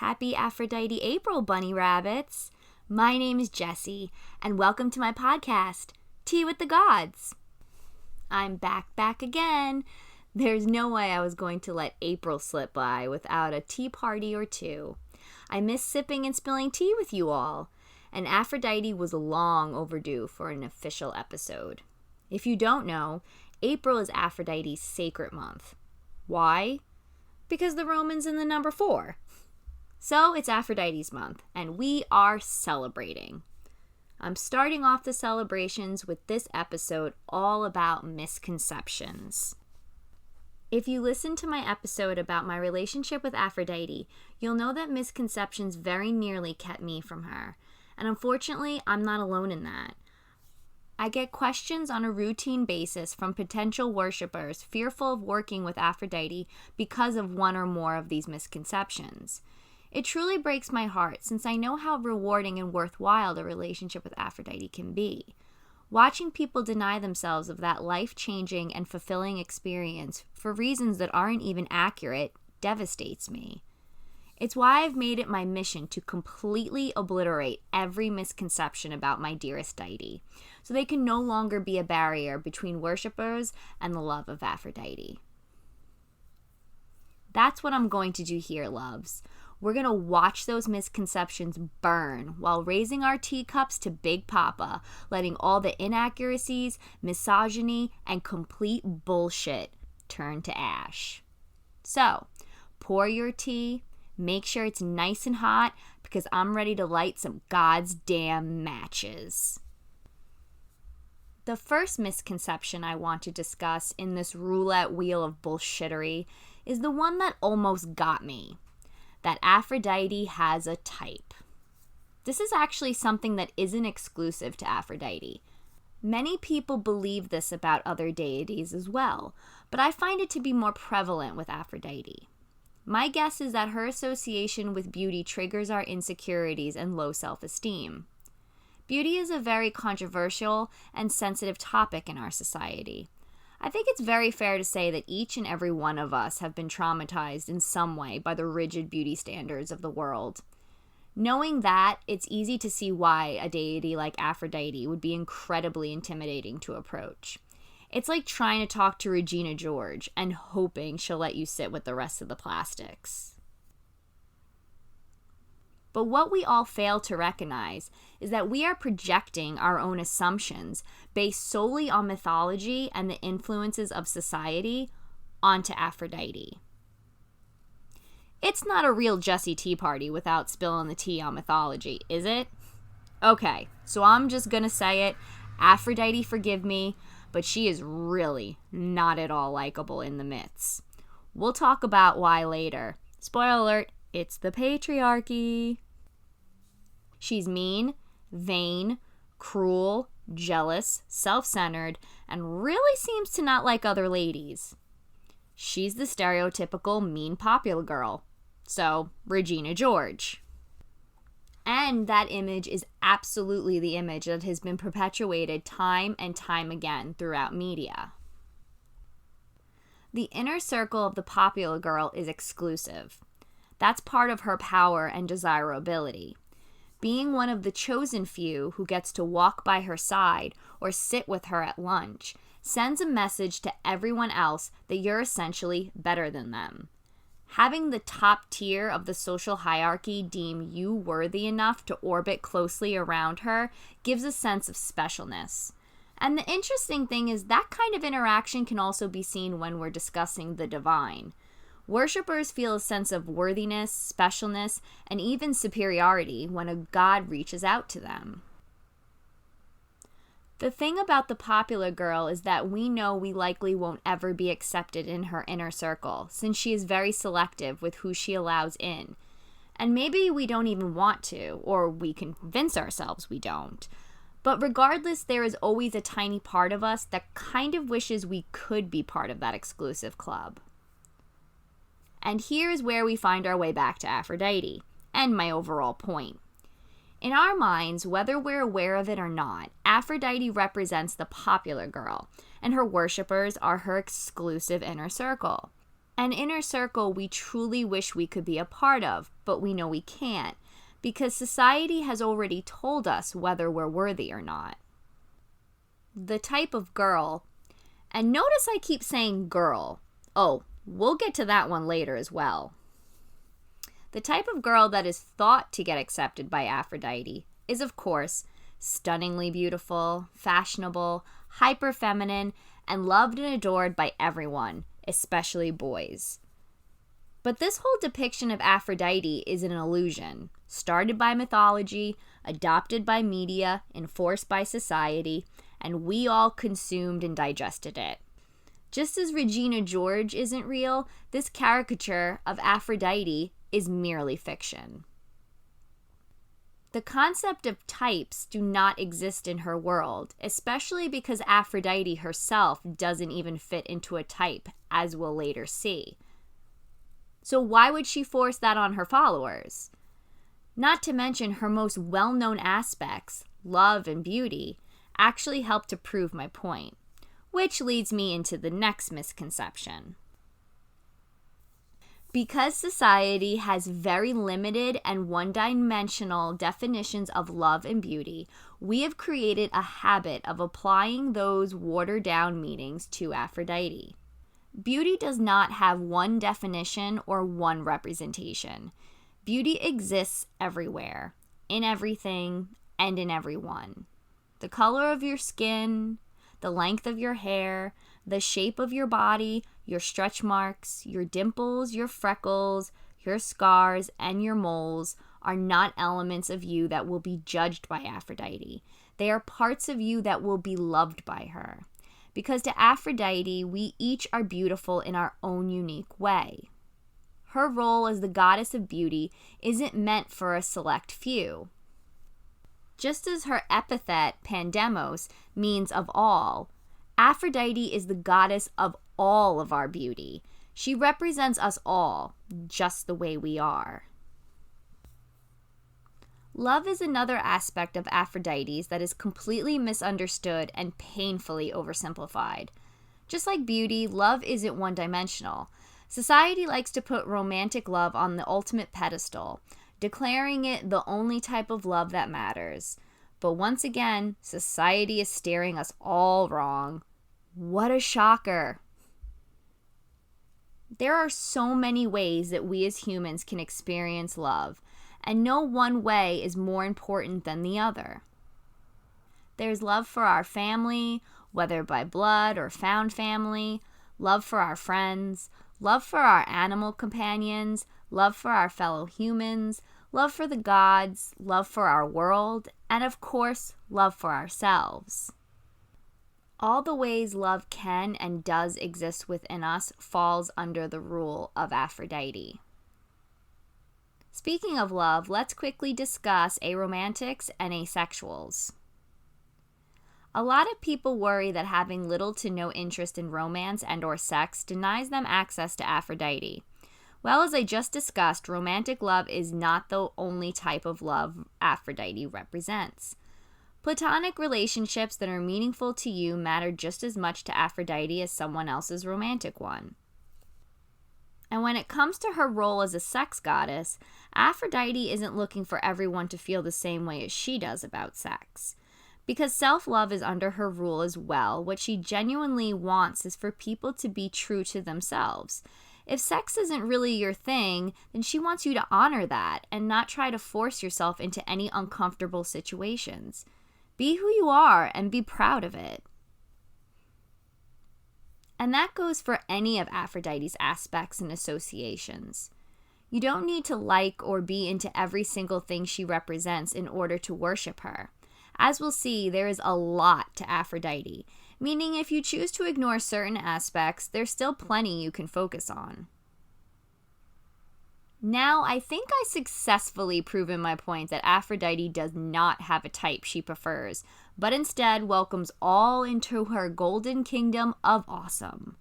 Happy Aphrodite April, bunny rabbits. My name is Jessie, and welcome to my podcast, Tea with the Gods. I'm back again. There's no way I was going to let April slip by without a tea party or two. I miss sipping and spilling tea with you all, and Aphrodite was long overdue for an official episode. If you don't know, April is Aphrodite's sacred month. Why? Because the Roman's in the number 4. So it's Aphrodite's month, and we are celebrating. I'm starting off the celebrations with this episode all about misconceptions. If you listened to my episode about my relationship with Aphrodite, you'll know that misconceptions very nearly kept me from her. And unfortunately, I'm not alone in that. I get questions on a routine basis from potential worshipers fearful of working with Aphrodite because of one or more of these misconceptions. It truly breaks my heart since I know how rewarding and worthwhile a relationship with Aphrodite can be. Watching people deny themselves of that life-changing and fulfilling experience for reasons that aren't even accurate devastates me. It's why I've made it my mission to completely obliterate every misconception about my dearest deity, so they can no longer be a barrier between worshipers and the love of Aphrodite. That's what I'm going to do here, loves. We're going to watch those misconceptions burn while raising our teacups to Big Papa, letting all the inaccuracies, misogyny, and complete bullshit turn to ash. So, pour your tea, make sure it's nice and hot, because I'm ready to light some God's damn matches. The first misconception I want to discuss in this roulette wheel of bullshittery is the one that almost got me. That Aphrodite has a type. This is actually something that isn't exclusive to Aphrodite. Many people believe this about other deities as well, but I find it to be more prevalent with Aphrodite. My guess is that her association with beauty triggers our insecurities and low self-esteem. Beauty is a very controversial and sensitive topic in our society. I think it's very fair to say that each and every one of us have been traumatized in some way by the rigid beauty standards of the world. Knowing that, it's easy to see why a deity like Aphrodite would be incredibly intimidating to approach. It's like trying to talk to Regina George and hoping she'll let you sit with the rest of the plastics. But what we all fail to recognize is that we are projecting our own assumptions based solely on mythology and the influences of society onto Aphrodite. It's not a real Jessie tea party without spilling the tea on mythology, is it? Okay, so I'm just gonna say it. Aphrodite, forgive me, but she is really not at all likable in the myths. We'll talk about why later. Spoiler alert, it's the patriarchy. She's mean, vain, cruel, jealous, self-centered, and really seems to not like other ladies. She's the stereotypical mean popular girl. So, Regina George. And that image is absolutely the image that has been perpetuated time and time again throughout media. The inner circle of the popular girl is exclusive. That's part of her power and desirability. Being one of the chosen few who gets to walk by her side or sit with her at lunch sends a message to everyone else that you're essentially better than them. Having the top tier of the social hierarchy deem you worthy enough to orbit closely around her gives a sense of specialness. And the interesting thing is that kind of interaction can also be seen when we're discussing the divine. Worshippers feel a sense of worthiness, specialness, and even superiority when a god reaches out to them. The thing about the popular girl is that we know we likely won't ever be accepted in her inner circle, since she is very selective with who she allows in. And maybe we don't even want to, or we convince ourselves we don't. But regardless, there is always a tiny part of us that kind of wishes we could be part of that exclusive club. And here's where we find our way back to Aphrodite, and my overall point. In our minds, whether we're aware of it or not, Aphrodite represents the popular girl, and her worshippers are her exclusive inner circle. An inner circle we truly wish we could be a part of, but we know we can't, because society has already told us whether we're worthy or not. The type of girl, and notice I keep saying girl. Oh, we'll get to that one later as well. The type of girl that is thought to get accepted by Aphrodite is, of course, stunningly beautiful, fashionable, hyper-feminine, and loved and adored by everyone, especially boys. But this whole depiction of Aphrodite is an illusion, started by mythology, adopted by media, enforced by society, and we all consumed and digested it. Just as Regina George isn't real, this caricature of Aphrodite is merely fiction. The concept of types do not exist in her world, especially because Aphrodite herself doesn't even fit into a type, as we'll later see. So why would she force that on her followers? Not to mention her most well-known aspects, love and beauty, actually help to prove my point, which leads me into the next misconception. Because society has very limited and one-dimensional definitions of love and beauty, we have created a habit of applying those watered-down meanings to Aphrodite. Beauty does not have one definition or one representation. Beauty exists everywhere, in everything, and in everyone. The color of your skin, the length of your hair, the shape of your body, your stretch marks, your dimples, your freckles, your scars, and your moles are not elements of you that will be judged by Aphrodite. They are parts of you that will be loved by her. Because to Aphrodite, we each are beautiful in our own unique way. Her role as the goddess of beauty isn't meant for a select few. Just as her epithet, pandemos, means of all, Aphrodite is the goddess of all of our beauty. She represents us all, just the way we are. Love is another aspect of Aphrodite's that is completely misunderstood and painfully oversimplified. Just like beauty, love isn't one-dimensional. Society likes to put romantic love on the ultimate pedestal, declaring it the only type of love that matters. But once again, society is steering us all wrong. What a shocker! There are so many ways that we as humans can experience love, and no one way is more important than the other. There's love for our family, whether by blood or found family, love for our friends, love for our animal companions, love for our fellow humans, love for the gods, love for our world, and of course, love for ourselves. All the ways love can and does exist within us falls under the rule of Aphrodite. Speaking of love, let's quickly discuss aromantics and asexuals. A lot of people worry that having little to no interest in romance and or sex denies them access to Aphrodite. Well, as I just discussed, romantic love is not the only type of love Aphrodite represents. Platonic relationships that are meaningful to you matter just as much to Aphrodite as someone else's romantic one. And when it comes to her role as a sex goddess, Aphrodite isn't looking for everyone to feel the same way as she does about sex. Because self-love is under her rule as well, what she genuinely wants is for people to be true to themselves. If sex isn't really your thing, then she wants you to honor that and not try to force yourself into any uncomfortable situations. Be who you are and be proud of it. And that goes for any of Aphrodite's aspects and associations. You don't need to like or be into every single thing she represents in order to worship her. As we'll see, there is a lot to Aphrodite, meaning if you choose to ignore certain aspects, there's still plenty you can focus on. Now, I think I successfully proven my point that Aphrodite does not have a type she prefers, but instead welcomes all into her golden kingdom of awesome.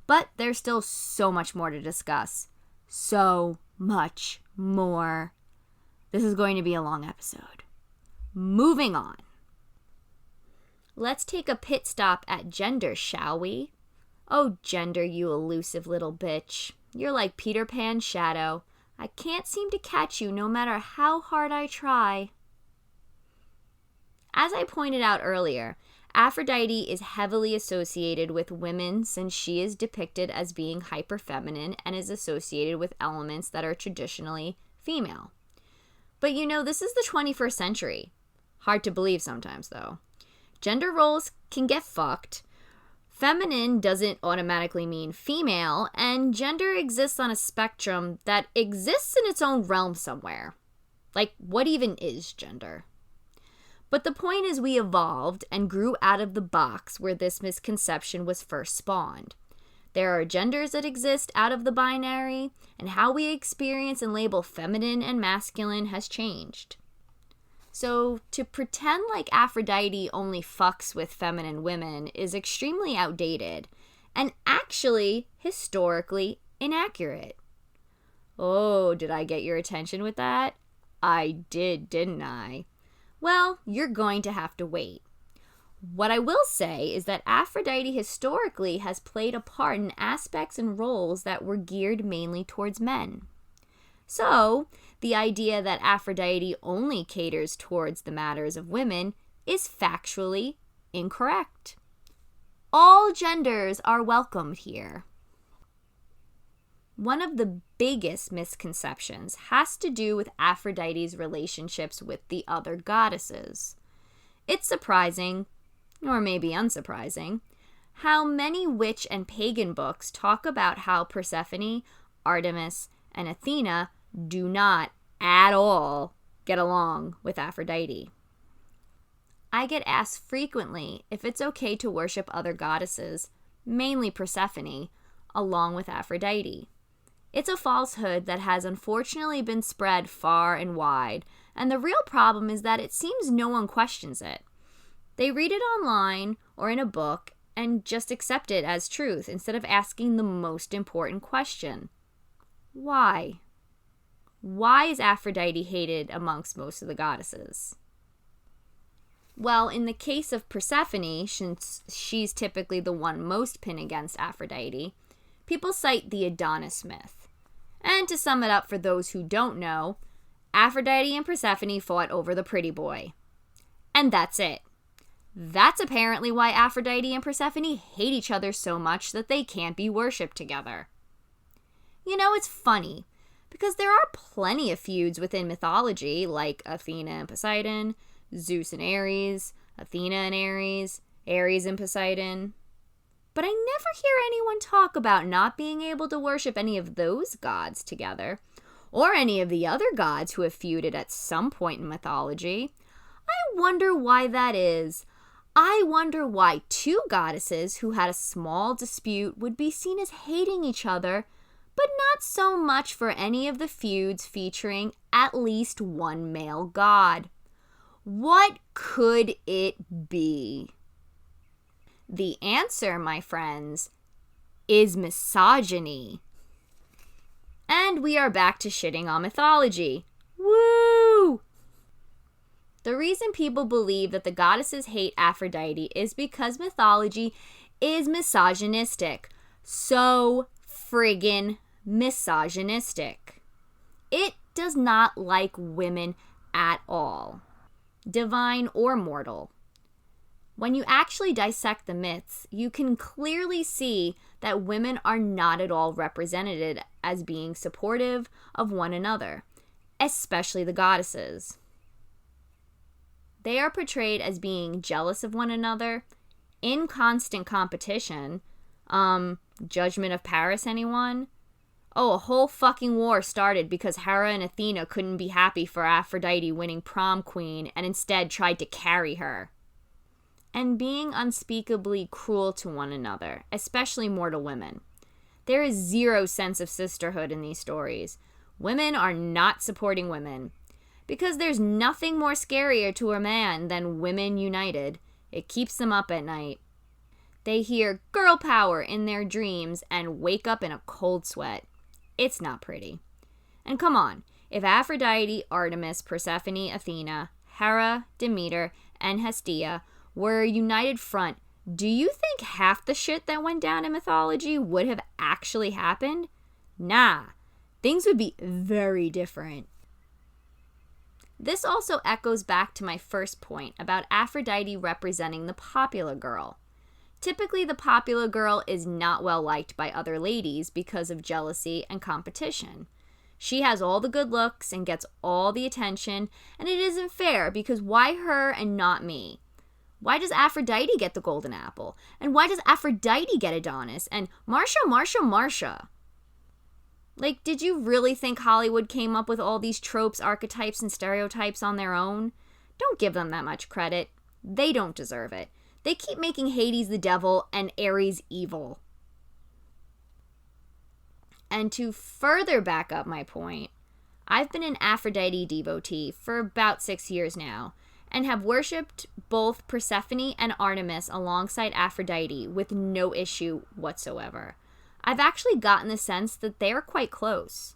But there's still so much more to discuss. So much more. This is going to be a long episode. Moving on. Let's take a pit stop at gender, shall we? Oh, gender, you elusive little bitch. You're like Peter Pan's shadow. I can't seem to catch you no matter how hard I try. As I pointed out earlier, Aphrodite is heavily associated with women since she is depicted as being hyper-feminine and is associated with elements that are traditionally female. But this is the 21st century. Hard to believe sometimes, though. Gender roles can get fucked. Feminine doesn't automatically mean female, and gender exists on a spectrum that exists in its own realm somewhere. Like, what even is gender? But the point is we evolved and grew out of the box where this misconception was first spawned. There are genders that exist out of the binary, and how we experience and label feminine and masculine has changed. So to pretend like Aphrodite only fucks with feminine women is extremely outdated and actually historically inaccurate. Oh, did I get your attention with that? I did, didn't I? Well, you're going to have to wait. What I will say is that Aphrodite historically has played a part in aspects and roles that were geared mainly towards men. So, the idea that Aphrodite only caters towards the matters of women is factually incorrect. All genders are welcomed here. One of the biggest misconceptions has to do with Aphrodite's relationships with the other goddesses. It's surprising, or maybe unsurprising, how many witch and pagan books talk about how Persephone, Artemis, and Athena do not at all get along with Aphrodite. I get asked frequently if it's okay to worship other goddesses, mainly Persephone, along with Aphrodite. It's a falsehood that has unfortunately been spread far and wide, and the real problem is that it seems no one questions it. They read it online or in a book and just accept it as truth instead of asking the most important question. Why? Why is Aphrodite hated amongst most of the goddesses? Well, in the case of Persephone, since she's typically the one most pinned against Aphrodite, people cite the Adonis myth. And to sum it up for those who don't know, Aphrodite and Persephone fought over the pretty boy. And that's it. That's apparently why Aphrodite and Persephone hate each other so much that they can't be worshipped together. It's funny, because there are plenty of feuds within mythology, like Athena and Poseidon, Zeus and Ares, Athena and Ares, Ares and Poseidon. But I never hear anyone talk about not being able to worship any of those gods together, or any of the other gods who have feuded at some point in mythology. I wonder why that is. I wonder why two goddesses who had a small dispute would be seen as hating each other, but not so much for any of the feuds featuring at least one male god. What could it be? The answer, my friends, is misogyny. And we are back to shitting on mythology. Woo! The reason people believe that the goddesses hate Aphrodite is because mythology is misogynistic. So friggin' misogynistic. It does not like women at all, divine or mortal. When you actually dissect the myths, you can clearly see that women are not at all represented as being supportive of one another, especially the goddesses. They are portrayed as being jealous of one another, in constant competition. Judgment of Paris, anyone? Oh, a whole fucking war started because Hera and Athena couldn't be happy for Aphrodite winning prom queen and instead tried to carry her. And being unspeakably cruel to one another, especially mortal women. There is zero sense of sisterhood in these stories. Women are not supporting women. Because there's nothing more scarier to a man than women united. It keeps them up at night. They hear girl power in their dreams and wake up in a cold sweat. It's not pretty. And come on, if Aphrodite, Artemis, Persephone, Athena, Hera, Demeter, and Hestia were a united front, do you think half the shit that went down in mythology would have actually happened? Nah, things would be very different. This also echoes back to my first point about Aphrodite representing the popular girl. Typically, the popular girl is not well liked by other ladies because of jealousy and competition. She has all the good looks and gets all the attention, and it isn't fair because why her and not me? Why does Aphrodite get the golden apple? And why does Aphrodite get Adonis? And Marsha? Like, did you really think Hollywood came up with all these tropes, archetypes, and stereotypes on their own? Don't give them that much credit. They don't deserve it. They keep making Hades the devil and Ares evil. And to further back up my point, I've been an Aphrodite devotee for about 6 years now, and have worshipped both Persephone and Artemis alongside Aphrodite with no issue whatsoever. I've actually gotten the sense that they are quite close.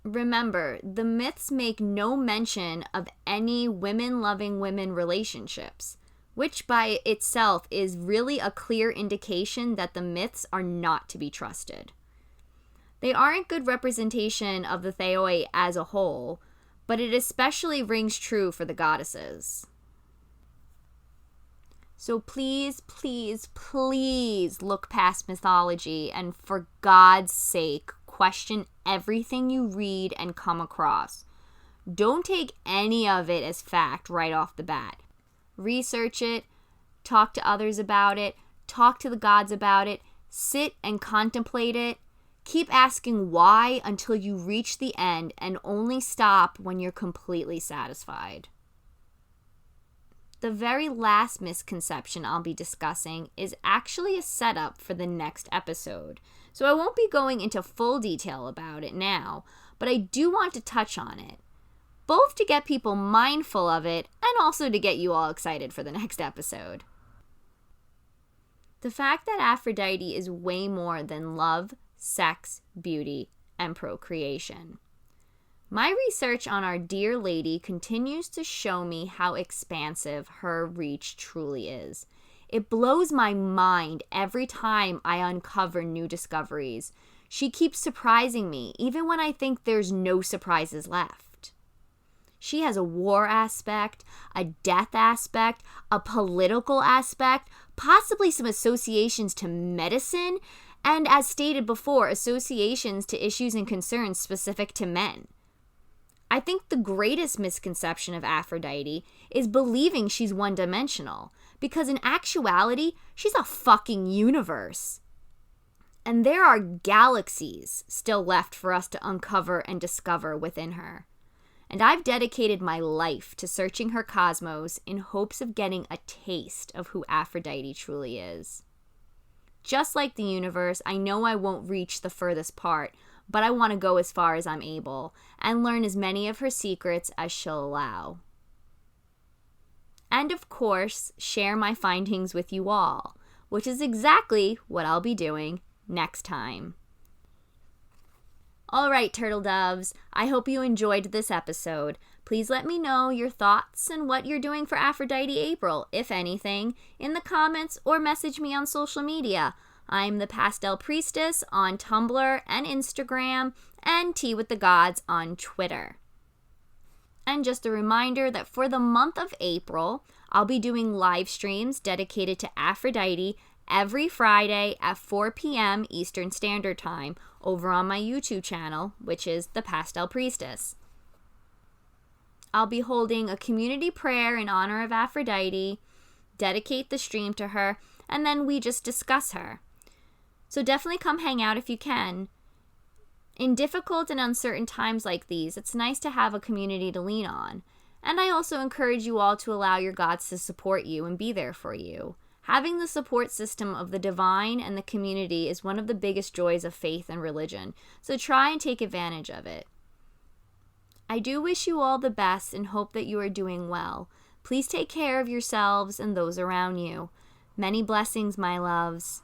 Remember, the myths make no mention of any women-loving women relationships, which by itself is really a clear indication that the myths are not to be trusted. They aren't good representation of the Theoi as a whole, but it especially rings true for the goddesses. So please, please, please look past mythology and for God's sake, question everything you read and come across. Don't take any of it as fact right off the bat. Research it, talk to others about it, talk to the gods about it, sit and contemplate it. Keep asking why until you reach the end and only stop when you're completely satisfied. The very last misconception I'll be discussing is actually a setup for the next episode, so I won't be going into full detail about it now, but I do want to touch on it, both to get people mindful of it and also to get you all excited for the next episode. The fact that Aphrodite is way more than love, sex, beauty, and procreation. My research on our dear lady continues to show me how expansive her reach truly is. It blows my mind every time I uncover new discoveries. She keeps surprising me, even when I think there's no surprises left. She has a war aspect, a death aspect, a political aspect, possibly some associations to medicine, and as stated before, associations to issues and concerns specific to men. I think the greatest misconception of Aphrodite is believing she's one-dimensional, because in actuality, she's a fucking universe. And there are galaxies still left for us to uncover and discover within her. And I've dedicated my life to searching her cosmos in hopes of getting a taste of who Aphrodite truly is. Just like the universe, I know I won't reach the furthest part, but I want to go as far as I'm able and learn as many of her secrets as she'll allow. And of course, share my findings with you all, which is exactly what I'll be doing next time. All right, turtle doves, I hope you enjoyed this episode. Please let me know your thoughts and what you're doing for Aphrodite April, if anything, in the comments or message me on social media. I'm the Pastel Priestess on Tumblr and Instagram, and Tea with the Gods on Twitter. And just a reminder that for the month of April, I'll be doing live streams dedicated to Aphrodite every Friday at 4 p.m. Eastern Standard Time over on my YouTube channel, which is the Pastel Priestess. I'll be holding a community prayer in honor of Aphrodite, dedicate the stream to her, and then we just discuss her. So definitely come hang out if you can. In difficult and uncertain times like these, it's nice to have a community to lean on. And I also encourage you all to allow your gods to support you and be there for you. Having the support system of the divine and the community is one of the biggest joys of faith and religion, so try and take advantage of it. I do wish you all the best and hope that you are doing well. Please take care of yourselves and those around you. Many blessings, my loves.